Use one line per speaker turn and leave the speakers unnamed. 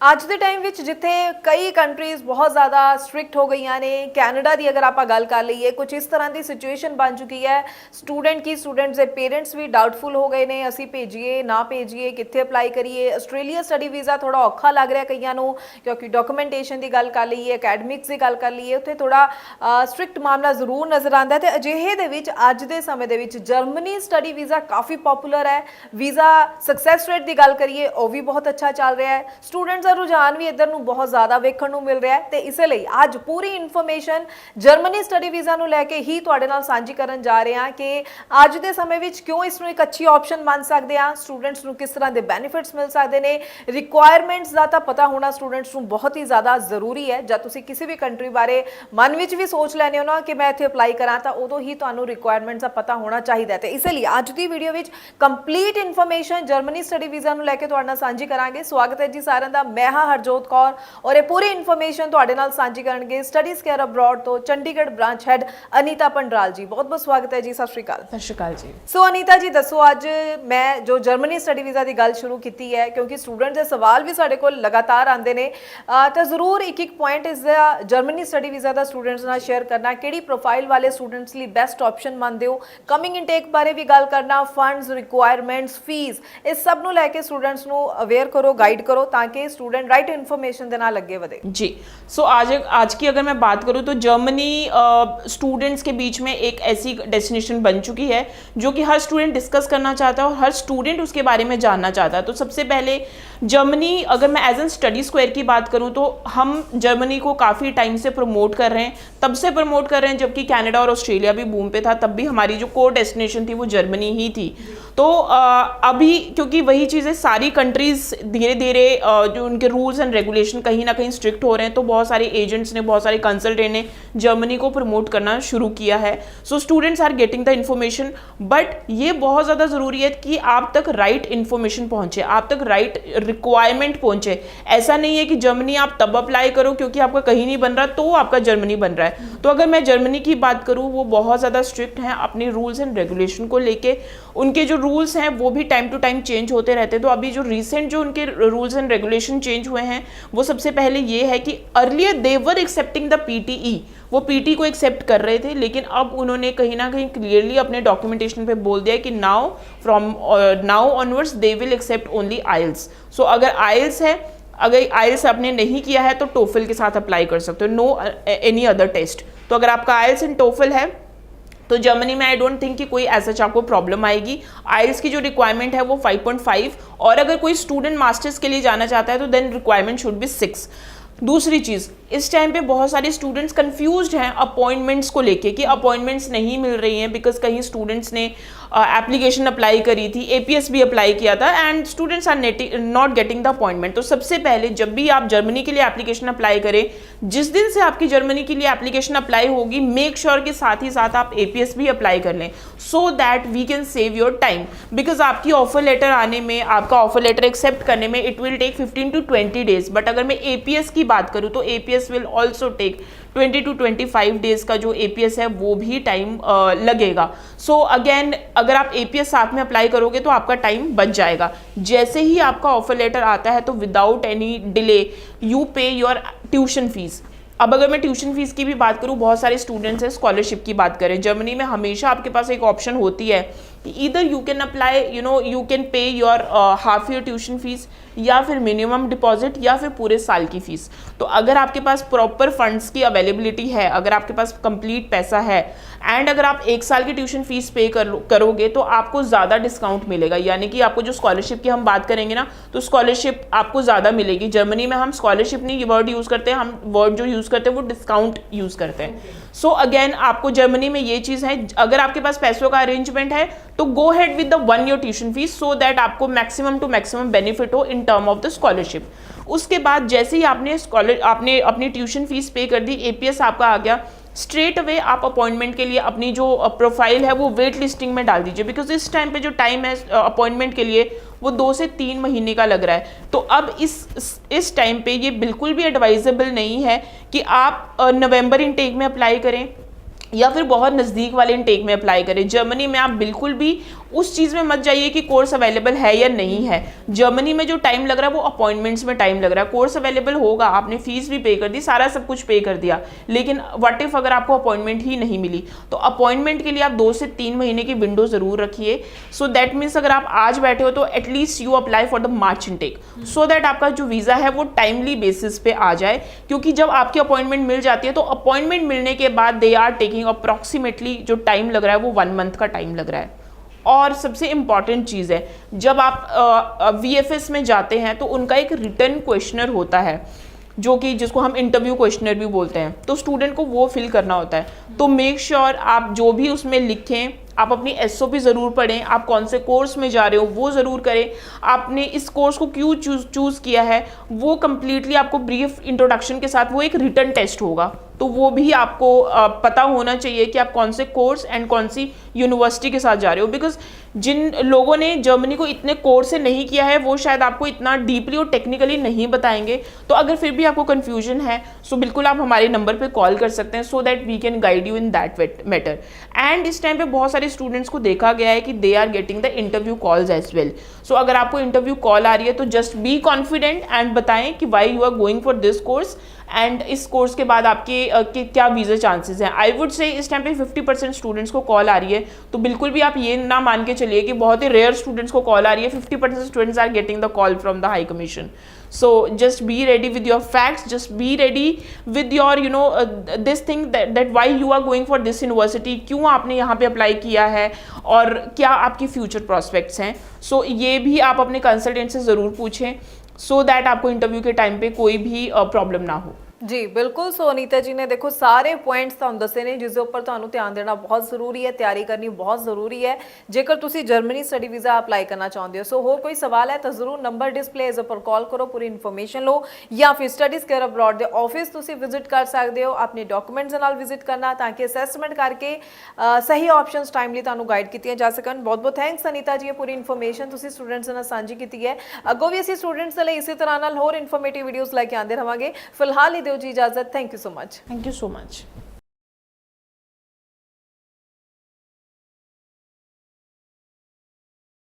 ਅੱਜ ਦੇ ਟਾਈਮ ਵਿੱਚ ਜਿੱਥੇ ਕਈ ਕੰਟਰੀਜ਼ ਬਹੁਤ ਜ਼ਿਆਦਾ ਸਟ੍ਰਿਕਟ ਹੋ ਗਈਆਂ ਨੇ, ਕੈਨੇਡਾ ਦੀ ਅਗਰ ਆਪਾਂ ਗੱਲ ਕਰ ਲਈਏ, ਕੁਝ ਇਸ ਤਰ੍ਹਾਂ ਦੀ ਸਿਚੁਏਸ਼ਨ ਬਣ ਚੁੱਕੀ ਹੈ। ਸਟੂਡੈਂਟਸ ਦੇ ਪੇਰੈਂਟਸ ਵੀ ਡਾਊਟਫੁਲ ਹੋ ਗਏ ਨੇ, ਅਸੀਂ ਭੇਜੀਏ ਨਾ ਭੇਜੀਏ, ਕਿੱਥੇ ਅਪਲਾਈ ਕਰੀਏ। ਆਸਟ੍ਰੇਲੀਆ ਸਟੱਡੀ ਵੀਜ਼ਾ ਥੋੜਾ ਔਖਾ ਲੱਗ ਰਿਹਾ ਕਈਆਂ ਨੂੰ, ਕਿਉਂਕਿ ਡਾਕੂਮੈਂਟੇਸ਼ਨ ਦੀ ਗੱਲ ਕਰ ਲਈਏ, ਅਕੈਡਮਿਕਸ ਦੀ ਗੱਲ ਕਰ ਲਈਏ, ਉੱਥੇ ਥੋੜਾ ਸਟ੍ਰਿਕਟ ਮਾਮਲਾ ਜ਼ਰੂਰ ਨਜ਼ਰ ਆਉਂਦਾ ਹੈ। ਤੇ ਅਜਿਹੇ ਦੇ ਵਿੱਚ ਅੱਜ ਦੇ ਸਮੇਂ ਦੇ ਵਿੱਚ ਜਰਮਨੀ ਸਟੱਡੀ ਵੀਜ਼ਾ ਕਾਫੀ ਪਪੂਲਰ ਹੈ। ਵੀਜ਼ਾ ਸਕਸੈਸ ਰੇਟ ਦੀ ਗੱਲ ਕਰੀਏ, ਉਹ ਵੀ ਬਹੁਤ ਅੱਛਾ ਚੱਲ ਰਿਹਾ ਹੈ। ਸਟੂਡੈਂਟਸ ਦਾ ਰੁਝਾਨ ਵੀ ਇੱਧਰ ਨੂੰ ਬਹੁਤ ਜ਼ਿਆਦਾ ਵੇਖਣ ਨੂੰ ਮਿਲ ਰਿਹਾ ਹੈ। ਤੇ ਇਸੇ ਲਈ ਅੱਜ ਪੂਰੀ ਇਨਫੋਰਮੇਸ਼ਨ ਜਰਮਨੀ ਸਟੱਡੀ ਵੀਜ਼ਾ ਨੂੰ ਲੈ ਕੇ ਹੀ ਤੁਹਾਡੇ ਨਾਲ ਸਾਂਝੀ ਕਰਨ ਜਾ ਰਹੇ ਹਾਂ ਕਿ ਅੱਜ ਦੇ ਸਮੇਂ ਵਿੱਚ ਕਿਉਂ ਇਸ ਨੂੰ ਇੱਕ ਅੱਛੀ ਆਪਸ਼ਨ ਮੰਨ ਸਕਦੇ ਹਾਂ, ਸਟੂਡੈਂਟਸ ਨੂੰ ਕਿਸ ਤਰ੍ਹਾਂ ਦੇ ਬੈਨੀਫਿਟਸ ਮਿਲ ਸਕਦੇ ਨੇ। ਰਿਕੁਆਇਰਮੈਂਟਸ ਦਾ ਤਾਂ ਪਤਾ ਹੋਣਾ ਸਟੂਡੈਂਟਸ ਨੂੰ ਬਹੁਤ ਹੀ ਜ਼ਿਆਦਾ ਜ਼ਰੂਰੀ ਹੈ। ਜਦ ਤੁਸੀਂ ਕਿਸੇ ਵੀ ਕੰਟਰੀ ਬਾਰੇ ਮਨ ਵਿੱਚ ਵੀ ਸੋਚ ਲੈਂਦੇ ਹੋ ਨਾ ਕਿ ਮੈਂ ਇੱਥੇ ਅਪਲਾਈ ਕਰਾਂ, ਤਾਂ ਉਦੋਂ ਹੀ ਤੁਹਾਨੂੰ ਰਿਕੁਆਇਰਮੈਂਟਸ ਦਾ ਪਤਾ ਹੋਣਾ ਚਾਹੀਦਾ ਹੈ। ਤੇ ਇਸੇ ਲਈ ਅੱਜ ਦੀ ਵੀਡੀਓ ਵਿੱਚ complete information Germany study visa ਨੂੰ ਲੈ ਕੇ ਤੁਹਾਡੇ ਨਾਲ ਸਾਂਝੀ ਕਰਾਂਗੇ। ਸਵਾਗਤ ਹੈ ਜੀ ਸਾਰਿਆਂ ਦਾ, ਮੈਂ ਹਾਂ ਹਰਜੋਤ ਕੌਰ ਔਰ ਇਹ ਪੂਰੀ ਇਨਫੋਰਮੇਸ਼ਨ ਤੁਹਾਡੇ ਨਾਲ ਸਾਂਝੀ ਕਰਨਗੇ ਸਟੱਡੀਜ਼ ਕੇਅਰ ਅਬਰੋਡ ਤੋਂ ਚੰਡੀਗੜ੍ਹ ਬ੍ਰਾਂਚ ਹੈਡ ਅਨੀਤਾ ਪੰਡਰਾਲ ਜੀ। ਬਹੁਤ ਬਹੁਤ ਸਵਾਗਤ ਹੈ ਜੀ। ਸਤਿ ਸ਼੍ਰੀ ਅਕਾਲ।
ਸਤਿ ਸ਼੍ਰੀ ਅਕਾਲ ਜੀ।
ਸੋ ਅਨੀਤਾ ਜੀ ਦੱਸੋ, ਅੱਜ ਮੈਂ ਜੋ ਜਰਮਨੀ ਸਟੱਡੀ ਵੀਜ਼ਾ ਦੀ ਗੱਲ ਸ਼ੁਰੂ ਕੀਤੀ ਹੈ, ਕਿਉਂਕਿ ਸਟੂਡੈਂਟ ਦੇ ਸਵਾਲ ਵੀ ਸਾਡੇ ਕੋਲ ਲਗਾਤਾਰ ਆਉਂਦੇ ਨੇ, ਤਾਂ ਜ਼ਰੂਰ ਇੱਕ ਪੁਆਇੰਟ ਇਸ ਦਾ ਜਰਮਨੀ ਸਟੱਡੀ ਵੀਜ਼ਾ ਦਾ ਸਟੂਡੈਂਟਸ ਨਾਲ ਸ਼ੇਅਰ ਕਰਨਾ। ਕਿਹੜੀ ਪ੍ਰੋਫਾਈਲ ਵਾਲੇ ਸਟੂਡੈਂਟਸ ਲਈ ਬੈਸਟ ਆਪਸ਼ਨ ਮੰਨਦੇ ਹੋ, ਕਮਿੰਗ ਇਨਟੇਕ ਬਾਰੇ ਵੀ ਗੱਲ ਕਰਨਾ, ਫੰਡਸ, ਰਿਕੁਆਇਰਮੈਂਟਸ, ਫੀਸ, ਇਸ सब ਨੂੰ ਲੈ ਕੇ स्टूडेंट्स ਨੂੰ अवेयर करो, गाइड करो, ताकि स्टूडेंट राइट इन्फॉर्मेशन ਦੇ ਨਾਲ ਅੱਗੇ ਵਧੇ
जी। सो आज की अगर मैं बात करूँ तो जर्मनी स्टूडेंट्स के बीच में एक ऐसी डेस्टिनेशन बन चुकी है जो कि हर स्टूडेंट डिस्कस करना चाहता है और हर स्टूडेंट उसके बारे में जानना चाहता है। तो सबसे पहले जर्मनी, अगर मैं एज एन स्टडी स्क्वायर की बात करूँ तो हम जर्मनी को काफ़ी टाइम से प्रमोट कर रहे हैं, तब से प्रमोट कर रहे हैं जबकि कनाडा और ऑस्ट्रेलिया भी बूम पे था, तब भी हमारी जो कोर डेस्टिनेशन थी वो जर्मनी ही थी। तो अभी क्योंकि वही चीज़ें सारी कंट्रीज़ धीरे धीरे जो उनके रूल्स एंड रेगुलेशन कहीं ना कहीं स्ट्रिक्ट हो रहे हैं, तो बहुत सारे एजेंट्स ने, बहुत सारे कंसल्टेंट ने जर्मनी को प्रमोट करना शुरू किया है। So students are getting the information, but ये बहुत ज़्यादा ज़रूरी है कि आप तक राइट इन्फॉर्मेशन पहुँचे, आप तक राइट रिक्वायरमेंट पहुँचे। ऐसा नहीं है कि जर्मनी आप तब अप्लाई करो क्योंकि आपका कहीं नहीं बन रहा तो आपका जर्मनी बन रहा है। तो अगर मैं जर्मनी की बात करूँ, वो बहुत ज़्यादा स्ट्रिक्ट हैं अपने रूल्स एंड रेगुलेशन को लेके। उनके जो रूल्स हैं वो भी टाइम टू टाइम चेंज होते रहते हैं। तो अभी जो रिसेंट जो उनके रूल्स एंड रेगुलेशन चेंज हुए हैं, वो सबसे पहले ये है कि earlier they were accepting the PTE, वो पीटी को एक्सेप्ट कर रहे थे, लेकिन अब उन्होंने कहीं ना कहीं क्लियरली अपने डॉक्यूमेंटेशन पे बोल दिया कि now onwards they will accept only IELTS. So अगर आइल्स है, अगर आइल्स आपने नहीं किया है तो टोफल के साथ अप्लाई कर सकते हो, नो एनी अदर टेस्ट। तो अगर आपका आइल्स एंड टोफल है तो जर्मनी में आई डोंट थिंक कि कोई ऐसा आपको प्रॉब्लम आएगी। आइल्स की जो रिक्वायरमेंट है वो 5.5, और अगर कोई स्टूडेंट मास्टर्स के लिए जाना चाहता है तो देन रिक्वायरमेंट शुड बी 6। दूसरी चीज़, इस टाइम पे बहुत सारे स्टूडेंट्स कंफ्यूज्ड हैं अपॉइंटमेंट्स को लेके कि अपॉइंटमेंट्स नहीं मिल रही हैं, बिकॉज कहीं स्टूडेंट्स ने एप्लीकेशन अप्लाई करी थी, एपीएस भी अप्लाई किया था, and students are not getting the appointment. तो सबसे पहले जब भी आप जर्मनी के लिए एप्लीकेशन अप्लाई करें, जिस दिन से आपकी जर्मनी के लिए एप्लीकेशन अप्लाई होगी, मेक श्योर कि साथ ही साथ आप एपीएस भी अप्लाई कर लें, so that we can save your time. Because आपकी ऑफर लेटर आने में, आपका ऑफर लेटर एक्सेप्ट करने में it will take 15 to 20 days, but अगर मैं एपीएस की बात करूँ तो APS will also take 20 to 25 days का जो एपीएस है वो भी टाइम लगेगा। सो अगेन, अगर आप एपीएस साथ में अप्लाई करोगे तो आपका टाइम बच जाएगा। जैसे ही आपका ऑफर लेटर आता है तो विदाउट एनी डिले यू पे योर ट्यूशन फीस। अब अगर मैं ट्यूशन फीस की भी बात करूँ, बहुत सारे स्टूडेंट्स हैं, स्कॉलरशिप की बात करें, जर्मनी में हमेशा आपके पास एक ऑप्शन होती है कि इधर you can apply, you can pay your half year tuition fees, या फिर मिनिमम डिपॉजिट, या फिर पूरे साल की फीस। तो अगर आपके पास प्रॉपर फंड्स की अवेलेबिलिटी है, अगर आपके पास कंप्लीट पैसा है, एंड अगर आप 1 साल की ट्यूशन फीस पे करोगे तो आपको ज़्यादा डिस्काउंट मिलेगा। यानी कि आपको जो स्कॉलरशिप की हम बात करेंगे ना, तो स्कॉलरशिप आपको ज़्यादा मिलेगी। जर्मनी में हम स्कॉलरशिप नहीं वर्ड यूज़ करते हैं, हम वर्ड जो यूज़ करते हैं वो डिस्काउंट यूज़ करते हैं। सो अगेन, आपको जर्मनी में ये चीज़ है, अगर आपके पास पैसों का अरेंजमेंट है तो go ahead with the 1 year tuition fees, so that आपको मैक्सिमम टू मैक्सिमम बेनिफिट हो in term of the scholarship. उसके बाद जैसे ही आपने अपनी ट्यूशन फीस पे कर दी, एपीएस आपका आ गया, स्ट्रेट अवे आप अपॉइंटमेंट के लिए अपनी जो प्रोफाइल है वो वेट लिस्टिंग में डाल दीजिए, बिकॉज इस टाइम पे जो टाइम है अपॉइंटमेंट के लिए वो 2 से 3 महीने का लग रहा है। तो अब इस टाइम पे ये बिल्कुल भी एडवाइजेबल नहीं है कि आप नवंबर इनटेक में अप्लाई करें या फिर बहुत नज़दीक वाले इनटेक में अप्लाई करें। जर्मनी में आप बिल्कुल भी उस चीज़ में मत जाइए कि कोर्स अवेलेबल है या नहीं है। जर्मनी में जो टाइम लग रहा है वो अपॉइंटमेंट्स में टाइम लग रहा है। कोर्स अवेलेबल होगा, आपने फीस भी पे कर दी, सारा सब कुछ पे कर दिया, लेकिन व्हाट इफ अगर आपको अपॉइंटमेंट ही नहीं मिली, तो अपॉइंटमेंट के लिए आप 2 से 3 महीने की विंडो जरूर रखिए। सो दैट मीन्स अगर आप आज बैठे हो तो at least you apply for the March intake, so that आपका जो वीज़ा है वो टाइमली बेसिस पे आ जाए। क्योंकि जब आपकी अपॉइंटमेंट मिल जाती है तो अपॉइंटमेंट मिलने के बाद दे आर टेकिंग अप्रॉक्सीमेटली जो टाइम लग रहा है वो 1 मंथ का टाइम लग रहा है। और सबसे इम्पॉर्टेंट चीज़ है, जब आप VFS में जाते हैं तो उनका एक रिटर्न क्वेश्चनर होता है, जो कि जिसको हम इंटरव्यू क्वेश्चनर भी बोलते हैं, तो स्टूडेंट को वो फिल करना होता है। तो मेक श्योर आप जो भी उसमें लिखें, आप अपनी SOP ज़रूर पढ़ें, आप कौन से कोर्स में जा रहे हो वो ज़रूर करें, आपने इस कोर्स को क्यों चूज़ किया है वो कम्प्लीटली आपको ब्रीफ इंट्रोडक्शन के साथ, वो एक रिटर्न टेस्ट होगा, तो वो भी आपको पता होना चाहिए कि आप कौन से कोर्स एंड कौन सी यूनिवर्सिटी के साथ जा रहे हो। बिकॉज जिन लोगों ने जर्मनी को इतने कोर्स से नहीं किया है वो शायद आपको इतना डीपली और टेक्निकली नहीं बताएंगे। तो अगर फिर भी आपको कन्फ्यूजन है सो बिल्कुल आप हमारे नंबर पे कॉल कर सकते हैं, so that we can guide you in that matter. And इस टाइम पे बहुत सारे स्टूडेंट्स को देखा गया है कि they are getting the interview calls as well. So अगर आपको इंटरव्यू कॉल आ रही है तो जस्ट बी कॉन्फिडेंट एंड बताएं कि why you are going for this course and इस कोर्स के बाद आपके क्या वीज़ा चांसेस हैं। आई वुड से इस टाइम पे 50% स्टूडेंट्स को कॉल आ रही है, तो बिल्कुल भी आप ये ना मान के चलिए कि बहुत ही रेयर स्टूडेंट्स को कॉल आ रही है। 50% students are getting the call from the high commission. So just be ready with your facts, just be ready with your this thing that why you are going for this university, क्यों आपने यहाँ पे apply किया है और क्या आपकी future prospects हैं। सो ये भी आप अपने कंसल्टेंट से ज़रूर पूछें, सो दैट आपको इंटरव्यू के टाइम पे कोई भी प्रॉब्लम ना हो।
जी बिल्कुल। सो अनीता जी ने देखो सारे पॉइंट्स ਤੁਹਾਨੂੰ ਦੱਸੇ ਨੇ ਜਿਸ ਦੇ ਉੱਪਰ ਤੁਹਾਨੂੰ ਧਿਆਨ ਦੇਣਾ ਬਹੁਤ ਜ਼ਰੂਰੀ ਹੈ, ਤਿਆਰੀ ਕਰਨੀ ਬਹੁਤ ਜ਼ਰੂਰੀ ਹੈ ਜੇਕਰ ਤੁਸੀਂ ਜਰਮਨੀ ਸਟੱਡੀ ਵੀਜ਼ਾ ਅਪਲਾਈ ਕਰਨਾ ਚਾਹੁੰਦੇ ਹੋ। ਸੋ ਹੋਰ ਕੋਈ ਸਵਾਲ ਹੈ ਤਾਂ ਜ਼ਰੂਰ ਨੰਬਰ ਡਿਸਪਲੇ ਇਸ ਉੱਪਰ ਕਾਲ ਕਰੋ, ਪੂਰੀ ਇਨਫੋਰਮੇਸ਼ਨ ਲਓ, ਜਾਂ ਫਿਰ ਸਟੱਡੀਜ਼ ਕੇਅਰ ਅਬਰੋਡ ਦੇ ਆਫਿਸ ਤੁਸੀਂ ਵਿਜ਼ਿਟ ਕਰ ਸਕਦੇ ਹੋ ਆਪਣੇ ਡਾਕੂਮੈਂਟਸ ਦੇ ਨਾਲ ਵਿਜ਼ਿਟ ਕਰਨਾ, ਤਾਂ ਕਿ ਅਸੈਸਮੈਂਟ ਕਰਕੇ ਸਹੀ ਆਪਸ਼ਨਸ ਟਾਈਮਲੀ ਤੁਹਾਨੂੰ ਗਾਈਡ ਕੀਤੀਆਂ ਜਾ ਸਕਣ। ਬਹੁਤ ਬਹੁਤ ਥੈਂਕਸ ਅਨੀਤਾ ਜੀ, ਇਹ ਪੂਰੀ ਇਨਫੋਰਮੇਸ਼ਨ ਤੁਸੀਂ ਸਟੂਡੈਂਟਸ ਨਾਲ ਸਾਂਝੀ ਕੀਤੀ ਹੈ। ਅੱਗੋਂ ਵੀ ਅਸੀਂ ਸਟੂਡੈਂਟਸ ਦੇ ਲਈ ਇਸੇ ਤਰ੍ਹਾਂ ਨਾਲ ਹੋਰ ਇਨਫੋਰਮੇਟਿਵ ਵੀਡੀਓਜ਼ ਲੈ ਕੇ ਆਉਂਦੇ ਰਹਾਂਗੇ। ਫਿਲਹਾਲ ਹੀ ਦਿਓ ਜੀ ਇਜਾਜ਼ਤ। Thank you so much.
Thank you so much.